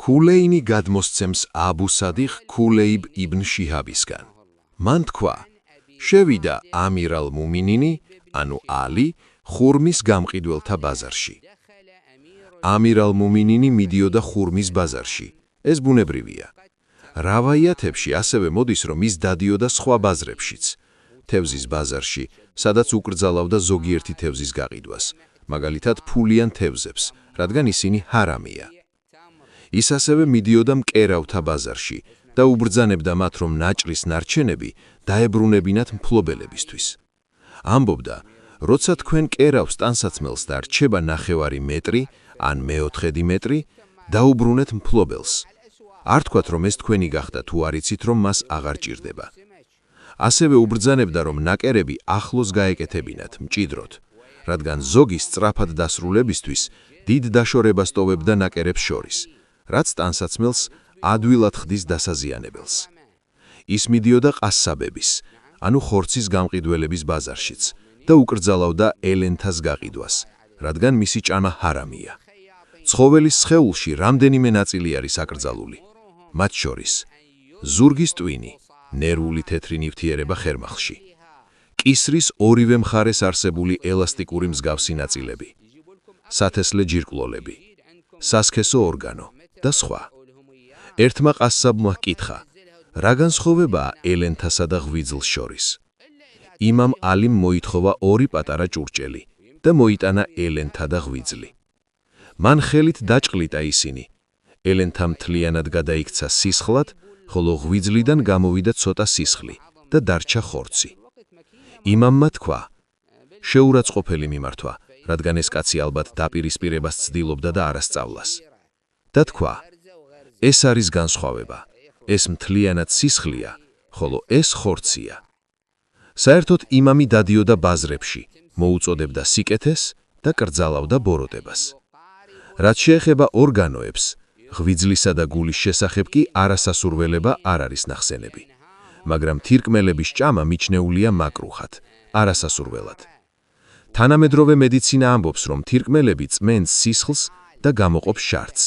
ქულეინი გადმოსცემს აბუ სადიხ ქულეიბ იბნ შიჰაბისგან. მან თქვა, შევიდა ამირ ალ-მუმინინი, ანუ ალი, ხურმის გამყიდველთა ბაზარში. ამირ ალ-მუმინინი მიდიოდა ხურმის ბაზარში. ეს ბუნებრივია. რავაიათებში ასევე მოდის, რომ ის დადიოდა სხვა ბაზრებშიც. თევზის ბაზარში, სადაც უკრძალავდა ზოგიერთი თევზის გაყიდვას, მაგალითად ფულიან თევზებს, რადგან ისინი ჰარამია. ის ასევე მიდიოდა მკერავთა ბაზარში და უბრძანებდა მათ, რომ ნაჭრის ნარჩენები დაებრუნებინათ მფლობელებისთვის. ამბობდა, როცა თქვენ კერავს ტანსაცმელს და რჩება 9 მეტრი ან მეოთხედი მეტრი, დაუბრუნეთ მფლობელს. არ თქვათ, რომ ეს თქვენი გახდა თუ არ იცით, რომ მას აღარ ჭირდება. ასევე უბრძანებდა, რომ ნაკერები ახლოს გაეკეთებინათ, მჭიდროდ, რადგან ზოგი სწრაფად დასრულებისთვის დიდ დაშორებას ტოვებდა ნაკერებს შორის, რაც ტანსაცმელს ადვილად ხდის დასაზიანებელს. ის მიდიოდა ყასაბების, ანუ ხორცის გამყიდველების ბაზარშიც და უკრძალავდა ელენთას გაყიდვას, რადგან მისი ჭამა ჰარამია. ცხოველის სხეულში რამდენიმე ნაწილი არის აკრძალული, მათ შორის ზურგის ტვინი, ნერვული თეთრი ნივთიერება ხერმახში, კისრის ორივე მხარეს არსებული ელასტიკური მსგავსი ნაწილები, სათესლე ჯირკვლოლები, სასქესო ორგანო და სხვა. ერთმა ყასაბმა ჰკითხა, რა განსხვავებაა ელენთასა და ღვიძლს შორის. იმამ ალიმ მოითხოვა 2 პატარა ჭურჭელი და მოიტანა ელენთა და ღვიძლი. მან ხელით დაჭყლიტა ისინი. ელენთა მთლიანად გადაიქცა სისხლად, ხოლო ღვიძლიდან გამოვიდა ცოტა სისხლი და დარჩა ხორცი. იმამმა თქვა, შეურაცხყოფელი მიმართვა, რადგან ეს კაცი ალბათ დაპირისპირებას ცდილობდა და არასწავლას. და თქვა, ეს არის განსხვავება, ეს მთლიანად სისხლია, ხოლო ეს ხორცია. საერთოდ იმამი დადიოდა ბაზრებში, მოუწოდებდა სიკეთეს და კრძალავდა ბოროტებას. რაც შეეხება ორგანოებს, ღვიძლისა და გულის შესახებ კი არასასურველება არ არის ნახსენები, მაგრამ თირკმელების ჭამა მიჩნეულია მაკრუხად, არასასურველად. თანამედროვე მედიცინა ამბობს, რომ თირკმელები წმენს სისხლს და გამოყოფს შარდს,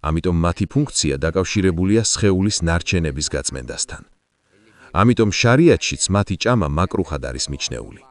ამიტომ მათი ფუნქცია დაკავშირებულია სხეულის ნარჩენების გაწმენდასთან. ამიტომ შარიათშიც მათი ჭამა მაკრუხად არის მიჩნეული.